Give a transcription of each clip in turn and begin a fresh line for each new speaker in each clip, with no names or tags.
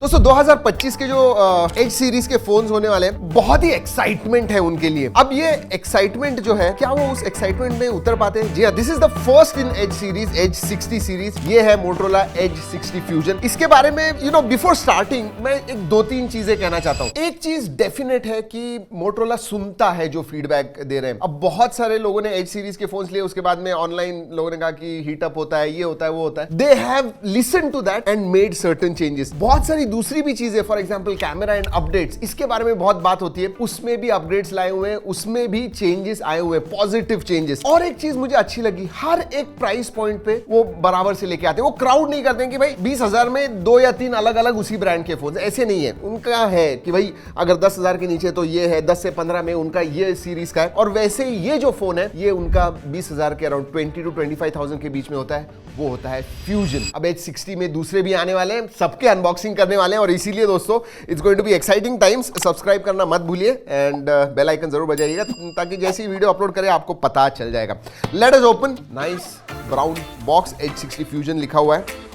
दोस्तों 2025 के जो एज सीरीज के फोन्स होने वाले हैं, बहुत ही एक्साइटमेंट है उनके लिए। अब ये एक्साइटमेंट जो है, क्या वो उस एक्साइटमेंट में उतर पाते हैं? जी हाँ, this is the first in edge series, edge 60 series. ये है मोटोरोला एज 60 फ्यूजन। इसके बारे में बिफोर स्टार्टिंग मैं एक दो तीन चीजें कहना चाहता हूँ। एक चीज डेफिनेट है कि मोटोरोला सुनता है जो फीडबैक दे रहे हैं। अब बहुत सारे लोगों ने एज सीरीज के फोन्स लिए, उसके बाद में ऑनलाइन लोगों ने कहा कि हीट अप होता है, ये होता है, वो होता है। They have listen to that and made certain changes. बहुत सारी दूसरी भी चीजें, for example camera and updates, इसके बारे में बहुत बात होती है, उसमें भी अपग्रेड्स लाए हुए हैं, उसमें भी चेंजेस आए हुए हैं, पॉजिटिव चेंजेस। और एक चीज मुझे अच्छी लगी, हर एक प्राइस पॉइंट पे वो बराबर से लेके आते हैं। वो क्राउड नहीं करते हैं कि भाई 20,000 में 2 या 3 अलग अलग उसी ब्रांड के फोन, ऐसे नहीं है। उनका है कि भाई अगर 10,000 के नीचे तो ये है, 10 से 15 में उनका ये सीरीज का है। और वैसे ही ये जो फोन है, ये उनका 20,000 के अराउंड 20 to 25,000 के बीच में होता है, वो होता है फ्यूजन। अब एज 60 में दूसरे भी आने वाले हैं, सबके अनबॉक्सिंग करने वाले हैं, और इसीलिए दोस्तों it's going to be exciting times. Subscribe करना मत भूलिए एंड बेल आइकन जरूर बजाइएगा, ताकि जैसी वीडियो अपलोड करें आपको पता चल जाएगा। Let us open. Nice brown box, edge 60 fusion लिखा हुआ है।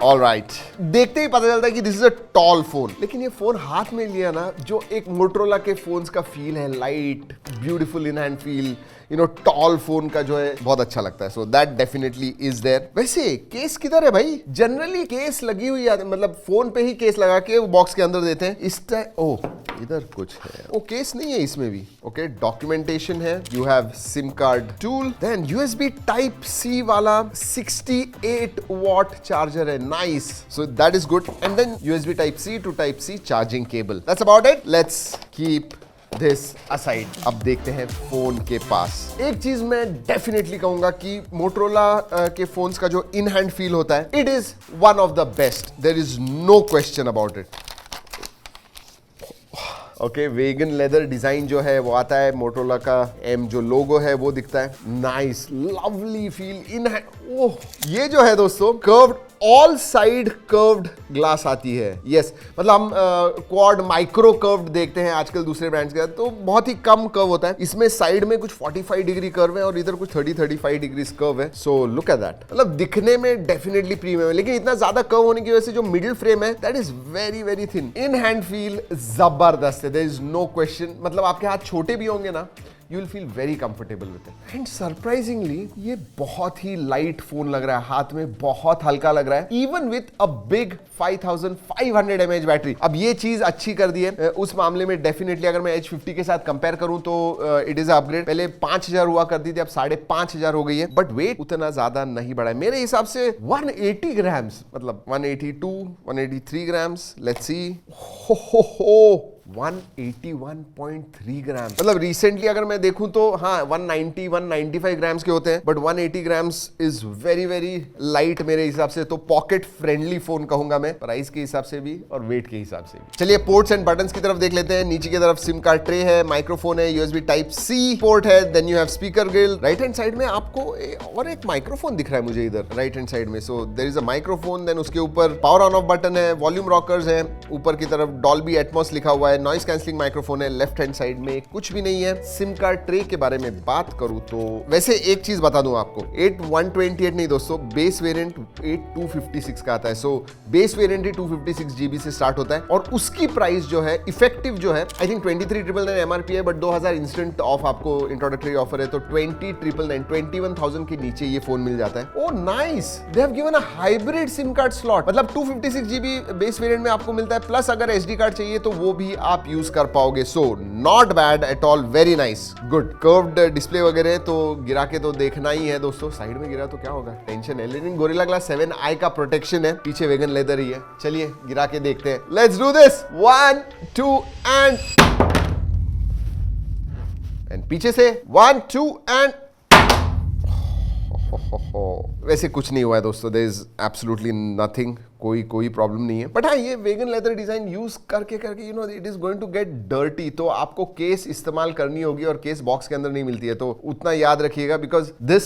ऑल राइट, देखते ही पता चलता है कि this is a tall phone. लेकिन ये फोन हाथ में लिया ना, जो एक मोटोरोला के फोन्स का फील है, light, beautiful in hand feel, tall phone का जो है, बहुत अच्छा लगता है। So that definitely is there. वैसे केस किधर है भाई? जनरली केस लगी हुई है, मतलब फोन पे ही केस लगा के वो बॉक्स के अंदर देते हैं। इस ओह, इधर कुछ है। ओ, केस नहीं है इसमें भी। ओके, डॉक्यूमेंटेशन है। You have SIM card tool, then USB type C वाला 68 वॉट चार्जर है। Nice, so that is good. And then USB type C to type C charging cable. That's about it. Let's keep this aside. अब देखते हैं phone के पास। एक चीज मैं definitely कहूंगा कि मोटोरोला के फोन्स का जो इन हैंड फील होता है, it is one of the best. There is no question about it. Okay, vegan leather design जो है वो आता है, मोटोरोला का एम जो लोगो है वो दिखता है। Nice, lovely feel in hand. Oh, ये जो है दोस्तों curved, all side curved glass आती है। यस, मतलब हम क्वाड माइक्रो कर्व्ड देखते हैं आजकल दूसरे ब्रांड्स के, तो बहुत ही कम कर्व होता है। इसमें साइड में कुछ 45 डिग्री कर्व है और इधर कुछ 30-35 डिग्री कर्व है। So look at that. मतलब दिखने में डेफिनेटली प्रीमियम है, लेकिन इतना ज्यादा कर्व होने की वजह से जो मिडिल फ्रेम है, that is very very thin. In hand feel जबरदस्त है, देयर इज नो क्वेश्चन। मतलब आपके हाथ छोटे भी होंगे ना, you will feel very comfortable with it. And surprisingly, ये बहुत ही लाइट फोन लग रहा है, हाथ में बहुत हल्का लग रहा है, even with a big 5500 mAh battery. अब ये चीज अच्छी कर दी है उस मामले में। डेफिनेटली अगर मैं एज 50 के साथ कंपेयर करूं तो इट इज अपग्रेड। पहले 5000 हुआ करती थी, अब 5500 हो गई है, बट वेट उतना ज्यादा नहीं बढ़ा है मेरे हिसाब से। 180 ग्राम्स, मतलब 182, 183 ग्राम्स। Let's see. हो 181.3 ग्राम। मतलब रिसेंटली अगर मैं देखूं तो हाँ 190, 195 ग्राम्स के होते हैं, but 180 grams is very very light मेरे हिसाब से। तो पॉकेट फ्रेंडली फोन कहूंगा मैं, प्राइस के हिसाब से भी और वेट के हिसाब से भी। चलिए पोर्ट्स एंड बटन्स की तरफ देख लेते हैं। नीचे की तरफ सिम कार्ड ट्रे है, माइक्रोफोन है, यूएसबी टाइप सी पोर्ट है, then you have speaker grill. Right hand side में आपको और एक माइक्रोफोन दिख रहा है मुझे इधर राइट हैंड साइड में। So there is a microphone, then उसके ऊपर पावर ऑन ऑफ बटन है, वॉल्यूम रॉकर्स है, ऊपर की तरफ डॉल्बी एटमॉस लिखा हुआ है, नॉइस कैंसलिंग माइक्रोफोन है। लेफ्ट हैंड साइड में कुछ भी नहीं है। सिम कार्ड ट्रे के बारे में बात करूं तो वैसे एक चीज बता दूं आपको, 8128 नहीं दोस्तों, बेस वेरिएंट 8256 का आता है। सो बेस वेरिएंट ही 256 GB से स्टार्ट होता है, और उसकी प्राइस जो है इफेक्टिव जो है आई थिंक 23,999 MRP है, बट 2000 इंस्टेंट ऑफ आपको इंट्रोडक्टरी ऑफर है, तो 20,999, 21,000 के नीचे ये फोन मिल जाता है। Oh nice, they have given a hybrid SIM card slot. मतलब 256 GB बेस वेरिएंट में आपको मिलता है, प्लस अगर SD कार्ड चाहिए तो वो भी आप यूज कर पाओगे। So not bad at all, very nice, good. Curved display वगैरह तो गिरा के तो देखना ही है दोस्तों। साइड में गिरा तो क्या होगा, टेंशन है, लेकिन गोरिल्ला ग्लास 7i का प्रोटेक्शन है, पीछे वेगन लेदर ही है। चलिए गिरा के देखते हैं। Let's do this. 1 2 एंड पीछे से 1 2 एंड वैसे कुछ नहीं हुआ है दोस्तों, देयर इज एब्सोल्युटली नथिंग, कोई प्रॉब्लम नहीं है। बट हाँ, ये वेगन लेदर डिजाइन यूज करके it is going to get dirty, तो आपको केस इस्तेमाल करनी होगी, और केस बॉक्स के अंदर नहीं मिलती है, तो उतना याद रखिएगा, बिकॉज दिस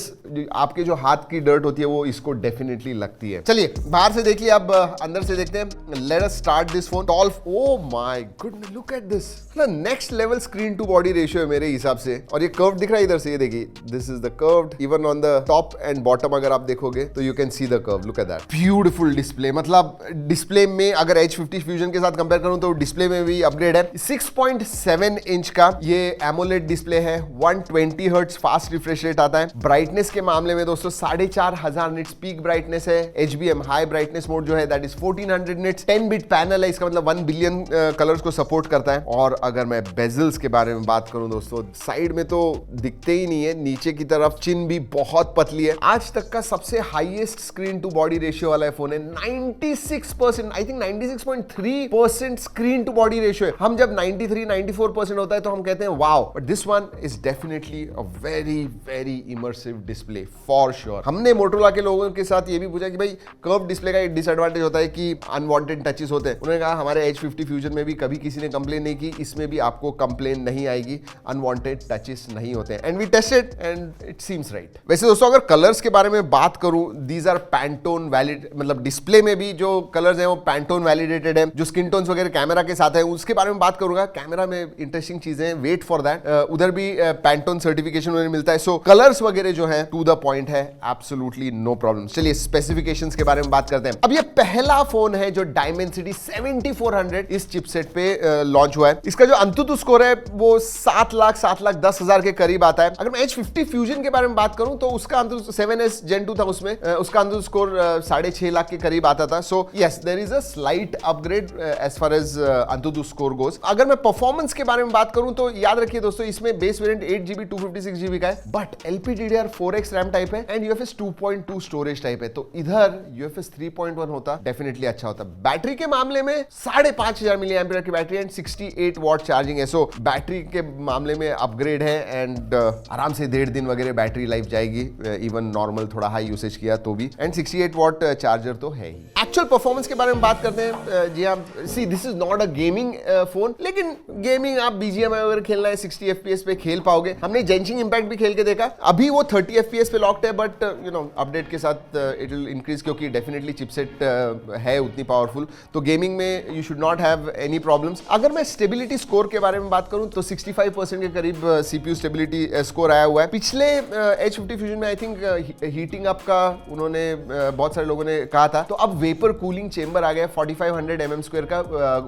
आपके जो हाथ की डर्ट होती है वो इसको डेफिनेटली लगती है। चलिए बाहर से देखिए, अब अंदर से देखते हैं। Let us start this phone. Tall, oh my goodness, look at this. Next level screen to body ratio है मेरे हिसाब से, और ये कर्व दिख रहा है इधर से, ये देखिए, this is the curved, even on the top and bottom अगर आप देखोगे तो you can see the curve. Look at that, beautiful display. मतलब डिस्प्ले में अगर H50 फ्यूजन के साथ कंपेयर करूं तो डिस्प्ले में भी अपग्रेड है। 6.7 इंच का ये एमोलेड डिस्प्ले है, 120 हर्ट्ज फास्ट रिफ्रेश रेट आता है। ब्राइटनेस के मामले में दोस्तों 4500 निट्स पीक ब्राइटनेस है। HBM हाई ब्राइटनेस मोड जो है that is 1400 nits. 10 bit panel है, इसका मतलब 1 बिलियन कलर्स को सपोर्ट करता है। और अगर मैं बेजल्स के बारे में बात करूं दोस्तों, साइड में तो दिखते ही नहीं है, नीचे की तरफ चिन भी बहुत पतली है। आज तक का सबसे highest screen to body ratio वाला फोन है, 96%, I think 96.3% screen to body ratio है। हम जब 93-94% होता है तो हम कहते हैं wow, but this one is definitely a very very immersive display for sure. हमने मोटोरोला के लोगों के साथ ये भी पूछा कि भाई कर्व डिस्प्ले का एक डिसएडवांटेज होता है कि अनवांटेड टचेस होते हैं। उन्होंने कहा हमारे H50 फ्यूजन में भी कभी किसी ने कंप्लेन नहीं की, इसमें भी आपको कंप्लेन नहीं आएगी, अनवांटेड टचेस नहीं होते हैं। And we tested and it seems right. वैसे दोस्तों अगर कलर्स के बारे में बात करूं, दीज आर पैंटोन वैलिड, मतलब डिस्प्ले में भी जो कलर्स हैं वो पैंटोन वैलिडेटेड है। जो स्किन टोन्स वगैरह कैमरा के साथ है उसके बारे में बात करूंगा। कैमरा में इंटरेस्टिंग चीजें हैं, वेट फॉर दैट। उधर भी पैंटोन सर्टिफिकेशन उन्हें मिलता है। सो कलर्स वगैरह जो है टू द पॉइंट है, एब्सोल्युटली नो प्रॉब्लम। चलिए स्पेसिफिकेशंस के बारे में बात करते हैं। अब ये पहला फोन है जो डायमेंसिटी 7400 इस चिपसेट पे लॉन्च हुआ है। इसका जो अंतुतु स्कोर है वो 7,10,000 के करीब आता है। अगर मैं H50 फ्यूजन के बारे में बात करूं तो उसका अंतुतु 7S Gen 2 था, उसमें उसका अंतुतु स्कोर 6.5 लाख के करीब आता था। So yes, there is a slight upgrade as far as AnTuTu score goes. अगर मैं परफॉर्मेंस के बारे में बात करूं तो याद रखिए दोस्तों, इसमें बेस वेरिएंट 8GB 256GB का है, बट LPDDR4X रैम टाइप है एंड UFS 2.2 स्टोरेज टाइप है। तो इधर UFS 3.1 होता डेफिनेटली अच्छा होता। बैटरी के मामले में 5500 मिली एम्पियर की बैटरी एंड 68 वॉट चार्जिंग है। सो बैटरी के मामले में अपग्रेड है एंड आराम से 1.5 दिन वगैरह बैटरी लाइफ जाएगी, इवन नॉर्मल थोड़ा हाई यूसेज किया तो भी। एंड 68 वॉट चार्जर तो है ही। एक्चुअल परफॉर्मेंस के बारे में बात करते हैं। जी हाँ, see this is not a gaming phone, लेकिन गेमिंग आप BGMI वगैरह खेलना है 60 FPS पे खेल पाओगे। हमने जेंशिंग इंपैक्ट भी खेल के देखा, अभी वो 30 FPS पे लॉक्ड है, बट यू नो अपडेट के साथ इट विल इंक्रीज, क्योंकि डेफिनेटली चिपसेट है उतनी पावरफुल। तो गेमिंग में you should not have any problems. अगर मैं स्टेबिलिटी स्कोर के बारे में बात करूं तो 65% के करीब CPU स्टेबिलिटी स्कोर आया हुआ है। पिछले H50 फ्यूजन में आई थिंक हीटिंग अप का उन्होंने बहुत सारे लोगों ने कहा था, तो अब वेपर कूलिंग चेंबर आ गया, 4500 mm² का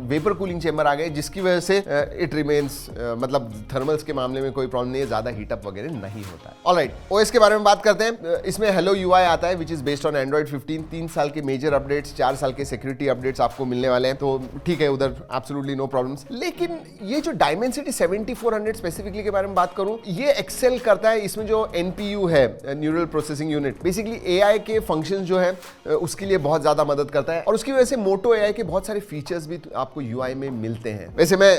वेपर कूलिंग चेंबर आ गया, जिसकी वजह से इट रिमेन्स, मतलब थर्मल्स के मामले में कोई प्रॉब्लम नहीं है, ज्यादा हीटअप वगैरह नहीं होता है। ऑलराइट, OS के बारे में बात करते हैं। इसमें Hello UI आता है which is based on Android 15। 3 साल के मेजर अपडेट्स, 4 साल के सिक्योरिटी अपडेट्स आपको मिलने वाले हैं, तो ठीक है, उधर एब्सोल्युटली नो प्रॉब्लम्स। लेकिन ये जो डायमेंसिटी 7400 स्पेसिफिकली के बारे में बात करूं, ये एक्सेल करता है। इसमें जो NPU है, neural processing unit, basically AI के फंक्शंस जो है उसके लिए बहुत ज्यादा मदद करता है, और उसकी वजह से मोटो AI के बहुत सारे फीचर्स भी आपको UI में मिलते हैं। वैसे मैं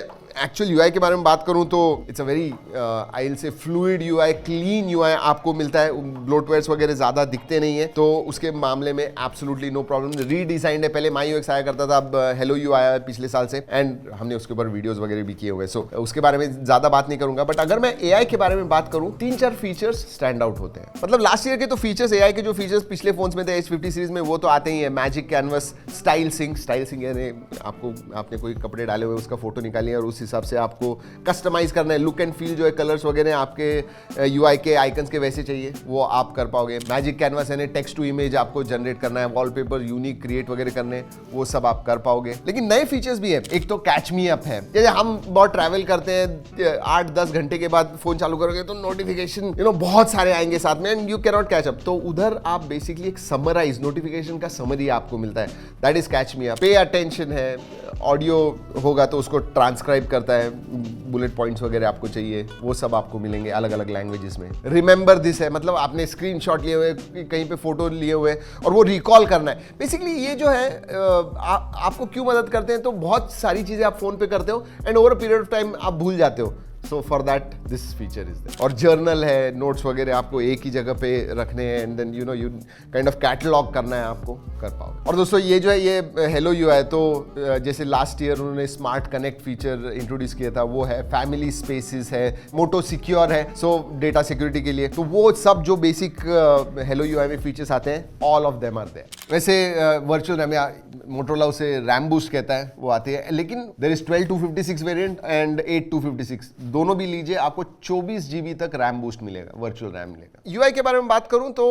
एक्चुअल UI के बारे में बात करूं तो it's a very I will say fluid UI, clean UI आपको मिलता है। ब्लोटवेयर्स वगैरह ज्यादा दिखते नहीं है, तो उसके मामले में एब्सोल्युटली नो प्रॉब्लम। रीडिजाइंड है, पहले MyUX आया करता था, अब Hello UI आया है पिछले साल से, एंड हमने उसके ऊपर वीडियोस वगैरह भी किए हुए, सो उसके बारे में ज्यादा बात नहीं करूंगा। बट अगर मैं AI के बारे में बात करूं, 3-4 फीचर्स स्टैंड आउट होते हैं। मतलब लास्ट ईयर के तो फीचर्स, AI के जो फीचर्स पिछले फोन्स में थे H50 सीरीज में, वो तो आते ही है। मैजिक कैनवस, स्टाइल सिंक यानी आपने कोई कपड़े डाले हुए उसका फोटो निकालिए और उस हिसाब से आपको कस्टमाइज करना है। लुक एंड फील जो है, कलर्स वगैरह आपके UI के आइकन्स के वैसे चाहिए, वो आप कर पाओगे। मैजिक कैनवस यानी टेक्स्ट टू इमेज आपको जनरेट करना है, वॉलपेपर यूनिक क्रिएट वगैरह करने, वो सब आप कर पाओगे। लेकिन नए फीचर्स भी है। एक तो कैच मी अप है, जैसे हम बहुत ट्रैवल करते हैं, 8-10 घंटे के बाद फोन चालू करोगे तो नोटिफिकेशन बहुत सारे आएंगे साथ में, and you can not catch up. तो उधर आप बेसिकली एक समराइज नोटिफिकेशन का समरी आपको मिलता है, that is catch me up. Pay attention है, ऑडियो होगा तो उसको ट्रांसक्राइब करता है, बुलेट पॉइंट्स वगैरह आपको चाहिए वो सब आपको मिलेंगे अलग अलग लैंग्वेजेस में। रिमेंबर दिस है, मतलब आपने स्क्रीनशॉट लिए हुए, कहीं पे फोटो लिए हुए और वो रिकॉल करना है। बेसिकली ये जो है आपको क्यों मदद करते हैं, तो बहुत सारी चीजें आप फोन पे करते हो and over a period of time आप भूल जाते हो, so for that this feature is there. और जर्नल है, नोट्स वगैरह आपको एक ही जगह पे रखने हैं and then you kind of catalogue करना है, आपको कर पाओ। और दोस्तों ये जो है ये Hello UI है, तो जैसे लास्ट ईयर उन्होंने स्मार्ट कनेक्ट फीचर इंट्रोड्यूस किया था, वो है। फैमिली स्पेसेस है, मोटो सिक्योर है, सो डेटा सिक्योरिटी के लिए, तो वो सब जो बेसिक Hello UI में फीचर्स आते हैं, all of them are there. वैसे वर्चुअल रैम, मोटोरोला उसे रैम बूस्ट कहता है, वो आती है। लेकिन देयर इज 12 256 वेरिएंट एंड 8 256, दोनों भी लीजिए, आपको आपको 24 GB तक रैम बूस्ट मिलेगा, वर्चुअल रैम मिलेगा। यूआई के बारे में बात करूं तो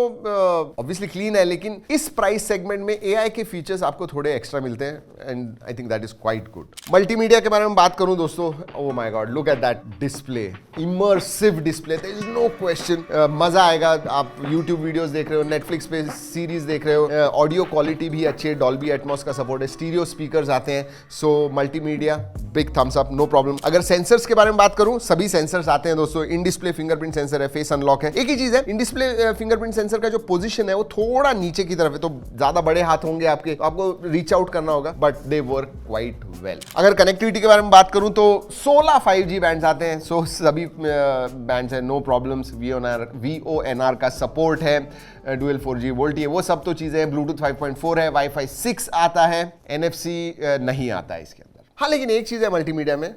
ऑब्वियसली क्लीन है, लेकिन इस प्राइस सेगमेंट में एआई के फीचर्स आपको थोड़े एक्स्ट्रा मिलते हैं and I think that is quite good. Multimedia के बारे में बात करूं दोस्तों, oh my god, look at that display, immersive display, there is no question. मजा आएगा। आप यूट्यूब वीडियोस देख रहे हो, नेटफ्लिक्स पे सीरीज देख रहे हो, ऑडियो क्वालिटी भी अच्छी है, डॉल्बी एटमॉस का सपोर्ट है, स्टीरियो स्पीकर्स आते हैं, so multimedia big thumbs up, no problem. अगर सेंसर्स के बारे में बात करूं, सभी सेंसर्स आते हैं दोस्तों। इन डिस्प्ले फिंगरप्रिंट सेंसर है, फेस अनलॉक है। एक ही चीज है, इन डिस्प्ले फिंगरप्रिंट सेंसर का जो पोजीशन है वो थोड़ा नीचे की तरफ है, तो ज्यादा बड़े हाथ होंगे आपके, तो आपको रीच आउट करना होगा, but they work quite well. अगर कनेक्टिविटी के बारे में बात करूं तो 16 5G बैंड्स आते हैं, सो सभी बैंड्स है, नो प्रॉब्लम्स। VONR का सपोर्ट है, डुअल 4G वोल्टी है, वो सब तो चीजें हैं। ब्लूटूथ 5.4 है, वाईफाई 6 आता है, NFC नहीं आता है इसके अंदर। हाँ, लेकिन एक चीज है मल्टीमीडिया में,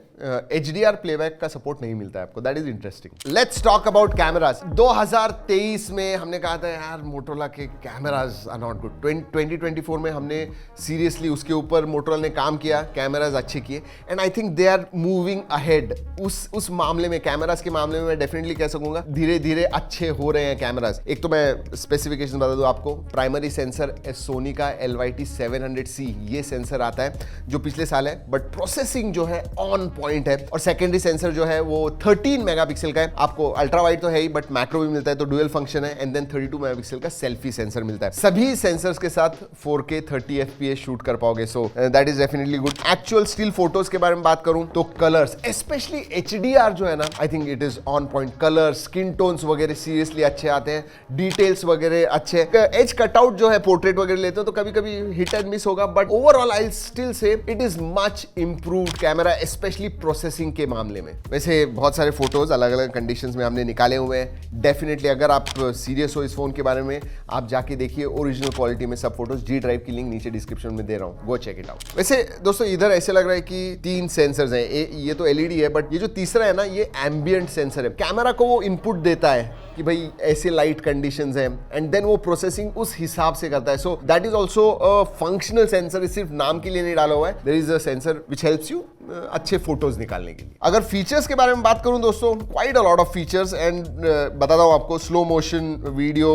HDR प्लेबैक का सपोर्ट नहीं मिलता है आपको, that is interesting. Let's talk about cameras. 2023 में हमने कहा था यार मोटोरोला के कैमरास आर नॉट गुड। 2024 में हमने सीरियसली उसके ऊपर मोटोरोला ने काम किया, कैमरास अच्छे किए, and I think they are moving ahead. उस मामले में, कैमरास के मामले में मैं डेफिनेटली कह सकूंगा धीरे धीरे अच्छे हो रहे हैं कैमरास। एक तो मैं स्पेसिफिकेशन बता दूं आपको, प्राइमरी सेंसर सोनी का LYT 700C ये सेंसर आता है जो पिछले साल है, बट प्रोसेसिंग जो है ऑन पॉइंट है। और सेकेंडरी सेंसर जो है वो 13 मेगापिक्सल का है। आपको अल्ट्रा वाइड तो है ही, बट मैक्रो भी मिलता है, तो डुअल फंक्शन है। एंड देन 32 मेगापिक्सल का सेल्फी सेंसर मिलता है। सभी सेंसर्स के साथ 4K 30 FPS शूट कर पाओगे, सो that is definitely good. Actual still photos के बारे में बात करूं तो कलर्स, स्पेशली HDR जो है ना, I think it is on point. Colour, skin tones वगैरह सीरियसली अच्छे आते हैं, डिटेल्स वगैरह अच्छे। एज कटआउट जो है, पोर्ट्रेट वगैरह लेते हो तो कभी कभी हिट एंड मिस होगा, but overall I still say it is much improved camera, specially processing के मामले में। वैसे बहुत सारे फोटोज अलग अलग कंडीशंस में हमने निकाले हुए हैं। डेफिनेटली अगर आप सीरियस हो इस फोन के बारे में, आप जाके देखिए ओरिजिनल क्वालिटी में सब फोटोज। G ड्राइव की लिंक नीचे डिस्क्रिप्शन में दे रहा हूं, गो चेक इट आउट। वैसे दोस्तों इधर ऐसे लग रहा है कि 3 सेंसर्स हैं, ये तो LED है, बट ये जो तीसरा है ना, ये एम्बियंट सेंसर है। कैमरा को वो इनपुट देता है कि भाई ऐसे लाइट कंडीशंस हैं, एंड देन वो प्रोसेसिंग उस हिसाब से करता है। So that is also a functional sensor, सिर्फ नाम के लिए नहीं डाला हुआ है। There is a sensor which helps you अच्छे फोटोज निकालने के लिए। अगर फीचर्स के बारे में बात करूं दोस्तों, quite a lot of features, and बताता हूं आपको। Slow motion video,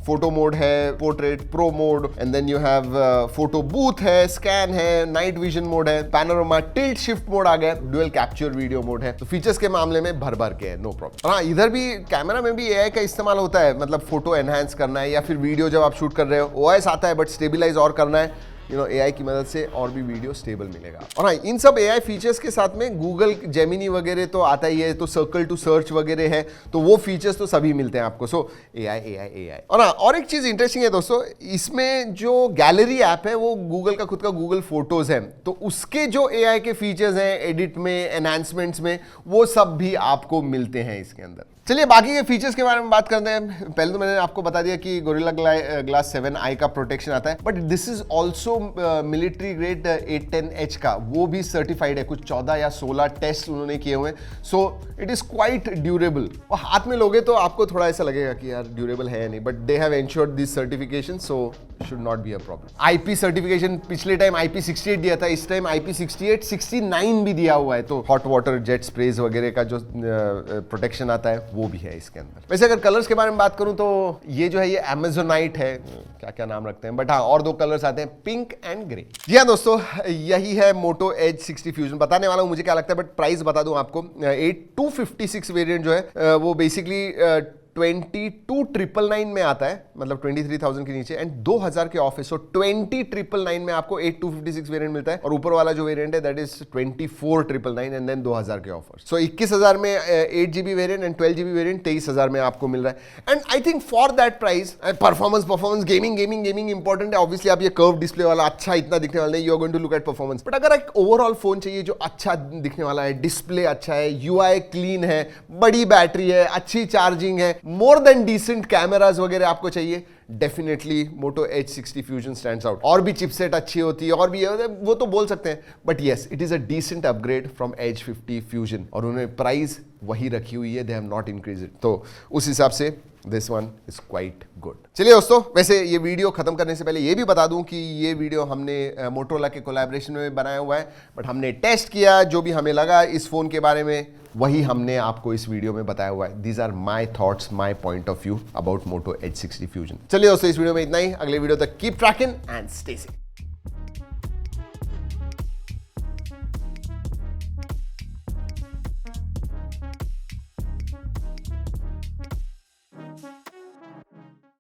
photo mode है, portrait pro mode, and then you have photo booth है, स्कैन है, नाइट विजन मोड है, पैनोरामा, टिल्ट शिफ्ट मोड आ गया, डुअल कैप्चर वीडियो मोड है। तो फीचर्स के मामले में भर भर के है, नो प्रॉब्लम। हाँ, इधर भी कैमरा में भी AI का इस्तेमाल होता है, मतलब फोटो एनहांस करना है या फिर वीडियो जब आप शूट कर रहे हो OIS आता है, बट स्टेबिलाइज और करना है, AI की मदद से और भी वीडियो स्टेबल मिलेगा। और हाँ, इन सब AI फीचर्स के साथ में गूगल जेमिनी वगैरह तो आता ही है, तो सर्कल टू सर्च वगैरह है, तो वो फीचर्स तो सभी मिलते हैं आपको। सो AI। और हाँ, और एक चीज इंटरेस्टिंग है दोस्तों, इसमें जो गैलरी ऐप है वो गूगल का खुद का गूगल फोटोज है, तो उसके जो AI के फीचर्स हैं एडिट में, एनहांसमेंट्स में, वो सब भी आपको मिलते हैं इसके अंदर। चलिए बाकी के फीचर्स के बारे में बात करते हैं। पहले तो मैंने आपको बता दिया कि गोरिल्ला ग्लास 7i का प्रोटेक्शन आता है, but this is also military grade 810H का, वो भी सर्टिफाइड है। कुछ 14 या 16 टेस्ट उन्होंने किए हुए हैं, so it is quite durable. और हाथ में लोगे तो आपको थोड़ा ऐसा लगेगा कि यार ड्यूरेबल है या नहीं, but they have ensured this certification, so should not be a problem. IP certification पिछले टाइम IP68 दिया था, इस टाइम IP68 69 भी दिया हुआ है, तो हॉट वाटर जेट स्प्रेज वगैरह का जो प्रोटेक्शन आता है वो भी है इसके अंदर। वैसे अगर कलर्स के बारे में बात करूं तो ये जो है ये अमेजोनाइट है, क्या क्या नाम रखते हैं, बट हाँ और 2 कलर्स आते हैं, पिंक एंड ग्रे। जी हाँ दोस्तों, यही है मोटो एज 60 फ्यूजन। बताने वाला हूं मुझे क्या लगता है, बट प्राइस बता दूं आपको। 8256 वेरिएंट जो है वो बेसिकली 22,999 में आता है, मतलब 23,000 के नीचे, एंड 2,000 के ऑफ है। सो 20,999 में आपको 8256 वेरिएंट मिलता है, और ऊपर वाला जो वेरिएंट है दैट इज 24,999 एंड देन 2,000 के ऑफर। सो 21,000 में 8GB variant and 12GB variant 23,000 में आपको मिल रहा है। And I think for that price, performance gaming important है। ऑब्वियसली आप ये कर्व डिस्प्ले वाला अच्छा इतना दिखने वाला है, you are going to look at performance, but अगर एक ओवरऑल फोन चाहिए जो अच्छा दिखने वाला है, डिस्प्ले अच्छा है, UI क्लीन है, बड़ी बैटरी है, अच्छी चार्जिंग है, मोर देन डिसेंट कैमरास वगैरह आपको चाहिए, definitely Moto Edge 60 fusion stands out. और भी चिपसेट अच्छी होती है और भी वो तो बोल सकते हैं, but yes it is a decent upgrade from Edge 50 Fusion, और उन्होंने प्राइस वही रखी हुई है, they have not increase it, तो उस हिसाब से this one is quite good. चलिए दोस्तों, वैसे ये वीडियो खत्म करने से पहले ये भी बता दूं कि ये वीडियो हमने मोटोरोला के कोलैबोरेशन में बनाया हुआ है, बट हमने टेस्ट किया, जो भी हमें लगा इस फोन के बारे में वही हमने आपको इस वीडियो में बताया हुआ है। These are my thoughts, my point of view about Moto H60 Fusion. चलिए दोस्तों, इस वीडियो में इतना ही। अगले वीडियो तक keep trekking and stay safe.